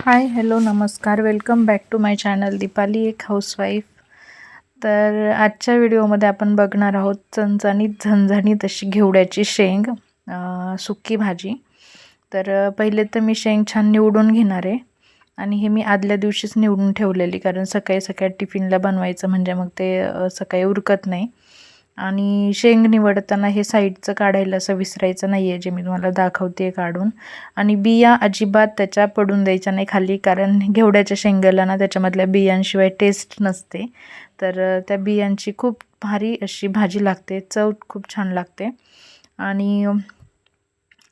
हाय hello नमस्कार, welcome back to my channel Deepali एक housewife. तर आजच्या व्हिडिओमध्ये आपण बघणार आहोत चणचणीत झणझणीत अशी घेवड्याची शेंग, सुकी भाजी. तर पहिले तर मी शेंग छान निवडून घेणार आहे आणि हे मी आदल्या दिवशीच निवडून ठेवलेली, कारण सकाळी सकाळी टिफिनला बनवायचं म्हणजे मग ते सकाळी उरकत नाही. आणि शेंग निवडताना हे साईडचं काढायला असं विसरायचं नाही आहे, जे मी तुम्हाला दाखवते काढून. आणि बिया अजिबात त्याच्या पडून द्यायच्या नाही खाली, कारण घेवड्याच्या शेंगाला ना त्याच्यामधल्या बियांशिवाय टेस्ट नसते. तर त्या बियांची खूप भारी अशी भाजी लागते, चव खूप छान लागते. आणि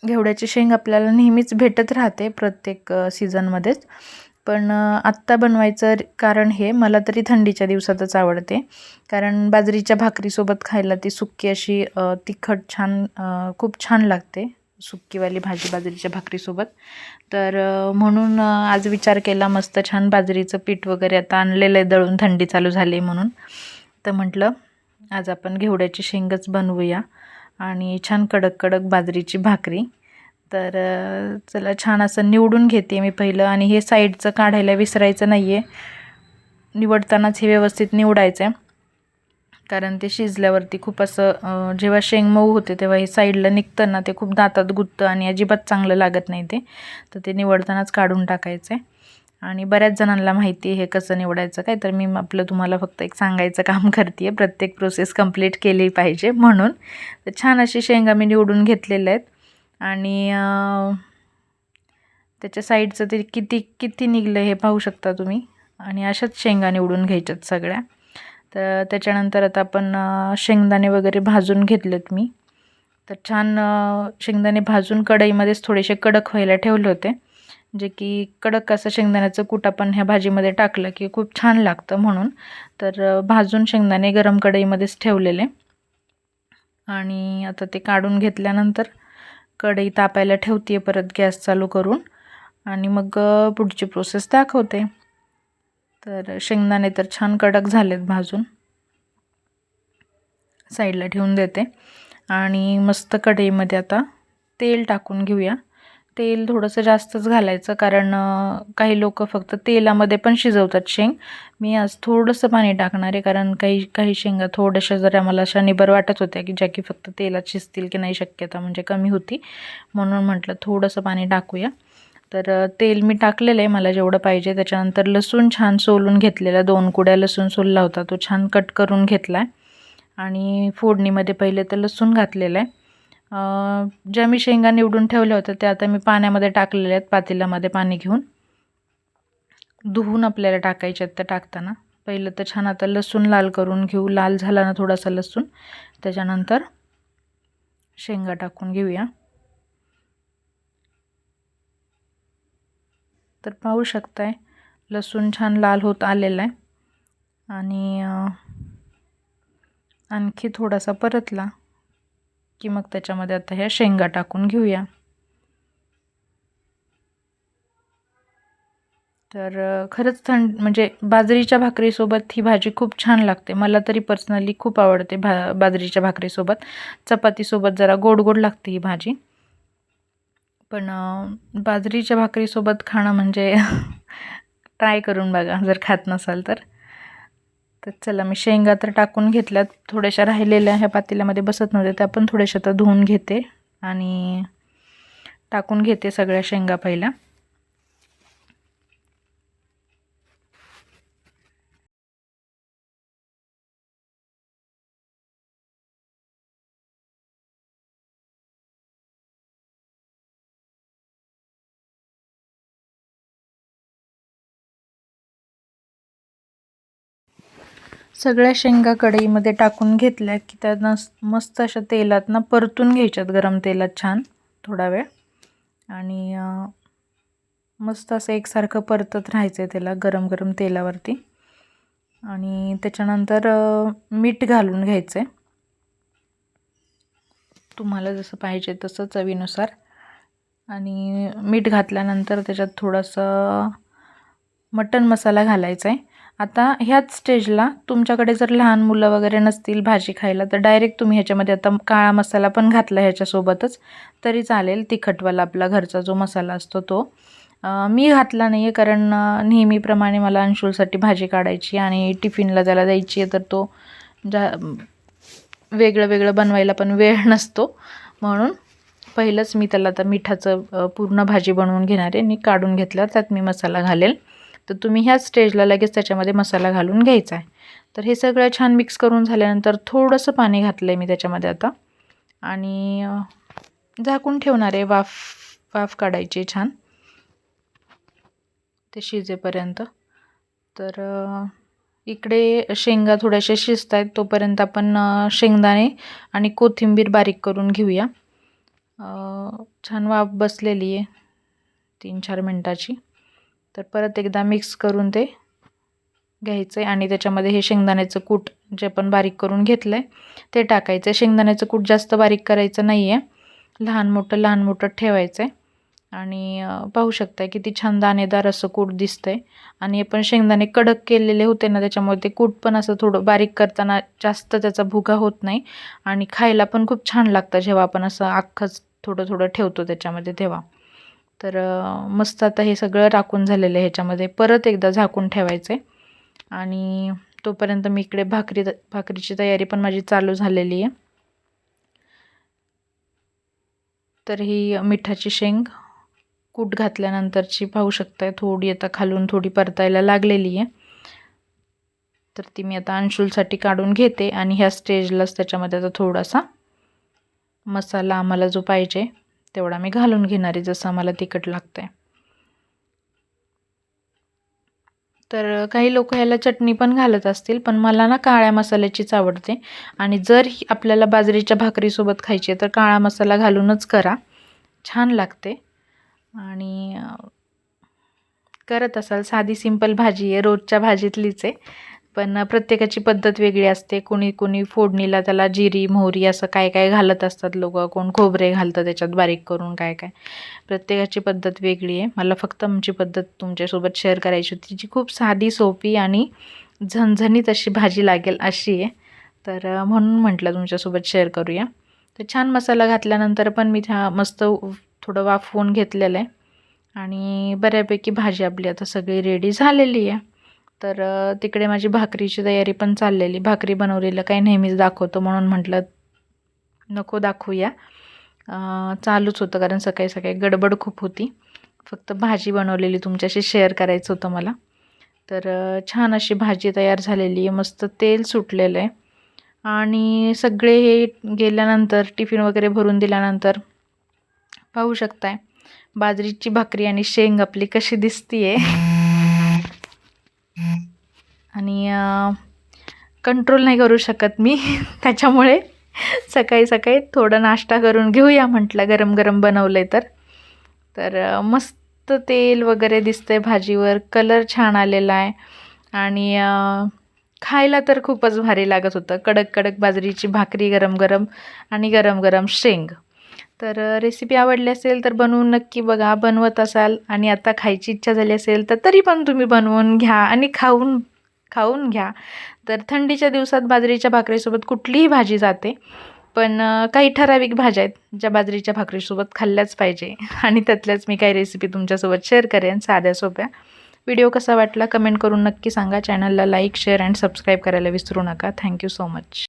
घेवड्याची शेंग आपल्याला नेहमीच भेटत राहते प्रत्येक सीझनमध्येच. पण आत्ता बनवायचं कारण हे, मला तरी थंडीच्या दिवसातच आवडते, कारण बाजरीच्या भाकरीसोबत खायला ती सुक्की अशी तिखट छान खूप छान लागते सुक्कीवाली भाजी बाजरीच्या भाकरीसोबत. तर म्हणून आज विचार केला, मस्त छान बाजरीचं पीठ वगैरे आता आणलेलं आहे दळून, थंडी चालू झाली म्हणून. तर म्हटलं आज आपण घेवड्याची शेंगच बनवूया आणि छान कडक कडक बाजरीची भाकरी. तर चला छान असं निवडून घेते मी पहिलं. आणि हे साईडचं काढायला विसरायचं नाही आहे, निवडतानाच हे व्यवस्थित निवडायचं आहे, कारण ते शिजल्यावरती खूप असं जेव्हा शेंग मऊ होते तेव्हा हे साईडला निघतं ना, ते खूप दातात गुत्तं आणि अजिबात चांगलं लागत नाही ते. तर ते निवडतानाच काढून टाकायचं आहे. आणि बऱ्याच जणांना माहिती आहे हे कसं निवडायचं काय, तर मी आपलं तुम्हाला फक्त एक सांगायचं काम करते आहे, प्रत्येक प्रोसेस कंप्लीट केली पाहिजे म्हणून. तर छान अशी शेंगा मी निवडून घेतलेल्या आहेत. आणि त्याच्या साईडचं ते किती किती निघलं हे पाहू शकता तुम्ही. आणि अशाच शेंगा निवडून घ्यायच्यात सगळ्या. तर त्याच्यानंतर आता आपण शेंगदाणे वगैरे भाजून घेतलेत मी. तर छान शेंगदाणे भाजून कढईमध्येच थोडेसे कडक व्हायला ठेवले होते, जे की कडक असं शेंगदाण्याचं कूट आपण ह्या भाजीमध्ये टाकलं की खूप छान लागतं म्हणून. तर भाजून शेंगदाणे गरम कढईमध्येच ठेवलेले. आणि आता ते काढून घेतल्यानंतर कढई तापायला ठेवते आहे परत गॅस चालू करून, आणि मग पुढची प्रोसेस दाखवते. तर शेंगदाणे तर छान कडक झालेत भाजून, साईडला ठेवून देते. आणि मस्त कढईमध्ये आता तेल टाकून घेऊया. तेल थोडंसं जास्तच घालायचं, कारण काही लोक फक्त तेलामध्ये पण शिजवतात शेंग. मी आज थोडंसं पाणी टाकणार आहे, कारण काही काही शेंगा थोड्याशा जरा मला अशा निबर वाटत होत्या की ज्या की फक्त तेलात शिजतील की नाही, शक्यता म्हणजे कमी होती, म्हणून म्हटलं थोडंसं पाणी टाकूया. तर तेल मी टाकलेलं आहे मला जेवढं पाहिजे. त्याच्यानंतर लसूण छान सोलून घेतलेला, 2 कुड्या लसूण सोलला होता, तो छान कट करून घेतला आहे. आणि फोडणीमध्ये पहिले तर लसूण घातलेलं आहे. ज्या मी शेंगा निवडून ठेवल्या होत्या त्या आता मी पाण्यामध्ये टाकलेल्या आहेत, पातेल्यामध्ये पाणी घेऊन. धुवून आपल्याला टाकायचे आहेत. तर टाकताना पहिलं तर छान आता लसूण लाल करून घेऊ. लाल झाला ना थोडासा लसूण, त्याच्यानंतर शेंगा टाकून घेऊया. तर पाहू शकताय लसूण छान लाल होत आलेला आहे. आणि आणखी थोडासा परतला की मग त्याच्यामध्ये आता ह्या शेंगा टाकून घेऊया. तर खरंच म्हणजे बाजरीच्या भाकरीसोबत ही भाजी खूप छान लागते. मला तरी पर्सनली खूप आवडते बाजरीच्या भाकरीसोबत. चपातीसोबत जरा गोड गोड लागते ही भाजी, पण बाजरीच्या भाकरीसोबत खाणं म्हणजे ट्राय करून बघा जर खात नसाल तर. तर चला मी शेंगा तर टाकून घेतल्यात, थोड्याशा राहिलेल्या ह्या पातेल्यामध्ये बसत नव्हत्या, त्या पण थोड्याशा तर धुवून घेते आणि टाकून घेते सगळ्या शेंगा पहिल्या. सगळ्या शेंगा कढईमध्ये टाकून घेतल्या की त्यांना मस्त अशा तेलात ना परतून घ्यायच्यात, गरम तेलात छान थोडा वेळ. आणि मस्त असं एकसारखं परतत राहायचं आहे त्याला गरम गरम तेलावरती. आणि त्याच्यानंतर मीठ घालून घ्यायचं आहे, तुम्हाला जसं पाहिजे तसं चवीनुसार. आणि मीठ घातल्यानंतर त्याच्यात थोडंसं मटण मसाला घालायचा आहे. आता ह्याच स्टेजला तुमच्याकडे जर लहान मुलं वगैरे नसतील भाजी खायला, तर डायरेक्ट तुम्ही ह्याच्यामध्ये आता काळा मसाला पण घातला ह्याच्यासोबतच तरी चालेल, तिखटवाला आपला घरचा जो मसाला असतो तो. मी घातला नाही आहे, कारण नेहमीप्रमाणे मला अंशुलसाठी भाजी काढायची आणि टिफिनला त्याला द्यायची आहे, तर तो वेगळं वेगळं बनवायला पण वेळ नसतो. म्हणून पहिलंच मी त्याला आता मिठाचं पूर्ण भाजी बनवून घेणार आहे आणि काढून घेतल्यावर त्यात मी मसाला घालेल. तर तुम्ही ह्याच स्टेजला लगेच त्याच्यामध्ये मसाला घालून घ्यायचा आहे. तर हे सगळं छान मिक्स करून झाल्यानंतर थोडंसं पाणी घातलं आहे मी त्याच्यामध्ये आता आणि झाकून ठेवणार आहे. वाफ काढायची छान ते शिजेपर्यंत. तर इकडे शेंगा थोड्याशा शिजत आहेत, तोपर्यंत आपण शेंगदाणे आणि कोथिंबीर बारीक करून घेऊया. छान वाफ बसलेली आहे 3-4 मिनटाची. तर परत एकदा मिक्स करून ते घ्यायचं आहे आणि त्याच्यामध्ये हे शेंगदाण्याचं कूट जे आपण बारीक करून घेतलं आहे ते टाकायचं आहे. शेंगदाण्याचं कूट जास्त बारीक करायचं नाही आहे, लहान मोठं ठेवायचं आहे. आणि पाहू शकता किती छान दाणेदार असं कूट दिसतंय. आणि आपण शेंगदाणे कडक केलेले होते ना, त्याच्यामुळे ते कूट पण असं थोडं बारीक करताना जास्त त्याचा भुगा होत नाही आणि खायला पण खूप छान लागतं जेव्हा आपण असं अख्खंच थोडं ठेवतो त्याच्यामध्ये तेव्हा. तर मस्त आता हे सगळं टाकून झालेलं आहे ह्याच्यामध्ये. परत एकदा झाकून ठेवायचं आहे आणि तोपर्यंत मी इकडे भाकरीची तयारी पण माझी चालू झालेली आहे. तर ही मिठाची शेंग कूट घातल्यानंतरची पाहू शकताय थोडी आता खालून थोडी परतायला लागलेली आहे. तर ती मी आता अंशुलसाठी काढून घेते आणि ह्या स्टेजलाच त्याच्यामध्ये आता थोडासा मसाला आम्हाला जो पाहिजे तेवढा मी घालून घेणार आहे, जसं आम्हाला तिखट लागतंय. तर काही लोक ह्याला चटणी पण घालत असतील, पण मला ना काळ्या मसाल्याचीच आवडते. आणि जर आपल्याला बाजरीच्या भाकरीसोबत खायची तर काळा मसाला घालूनच करा, छान लागते. आणि करत असाल साधी सिंपल भाजी आहे, रोजच्या भाजीतलीच आहे, पण प्रत्येकाची पद्धत वेगळी असते. कोणी फोडणीला त्याला जिरी मोहरी असं काय काय घालत असतात लोक, कोण खोबरे घालतं त्याच्यात बारीक करून काय काय. प्रत्येकाची पद्धत वेगळी आहे. मला फक्त आमची पद्धत तुमच्यासोबत शेअर करायची होती, जी खूप साधी सोपी आणि झणझणीत अशी भाजी लागेल अशी आहे. तर म्हणून म्हटलं तुमच्यासोबत शेअर करूया. तर छान मसाला घातल्यानंतर पण मी मस्त थोडं वाफवून घेतलेलं आहे आणि बऱ्यापैकी भाजी आपली आता सगळी रेडी झालेली आहे. तर तिकडे माझी भाकरीची तयारी पण चाललेली. भाकरी बनवलेलं काही नेहमीच दाखवतो म्हणून म्हटलं नको दाखवूया. चालूच होतं कारण सकाळी सकाळी गडबड खूप होती. फक्त भाजी बनवलेली तुमच्याशी शेअर करायचं होतं मला. तर छान अशी भाजी तयार झालेली आहे, मस्त तेल सुटलेलं आहे. आणि सगळे हे गेल्यानंतर टिफिन वगैरे भरून दिल्यानंतर पाहू शकताय बाजरीची भाकरी आणि शेंग आपली कशी दिसतीये. आणि कंट्रोल नाही करू शकत मी त्याच्यामुळे सकाळी सकाळी थोडं नाश्ता करून घेऊया म्हटलं, गरम गरम बनवलं आहे तर मस्त तेल वगैरे दिसतंय भाजीवर, कलर छान आलेला आहे आणि खायला तर खूपच भारी लागत होतं. कडक कडक बाजरीची भाकरी गरम गरम आणि गरम गरम शेंग. तर रेसिपी आवडली असेल तर बनवून नक्की बघा. बनवत असाल आणि आता खायची इच्छा झाली असेल तर तरी पण तुम्ही बनवून घ्या आणि खाऊन घ्या. तर थंडीच्या दिवसात बाजरीच्या भाकरीसोबत कुठलीही भाजी जाते, पण काही ठराविक भाज्या आहेत ज्या बाजरीच्या भाकरीसोबत खाल्ल्याच पाहिजे आणि त्यातल्याच मी काही रेसिपी तुमच्यासोबत शेअर करेन साध्या सोप्या. व्हिडिओ कसा वाटला कमेंट करून नक्की सांगा. चॅनलला लाईक शेअर अँड सबस्क्राईब करायला विसरू नका. Thank you so much.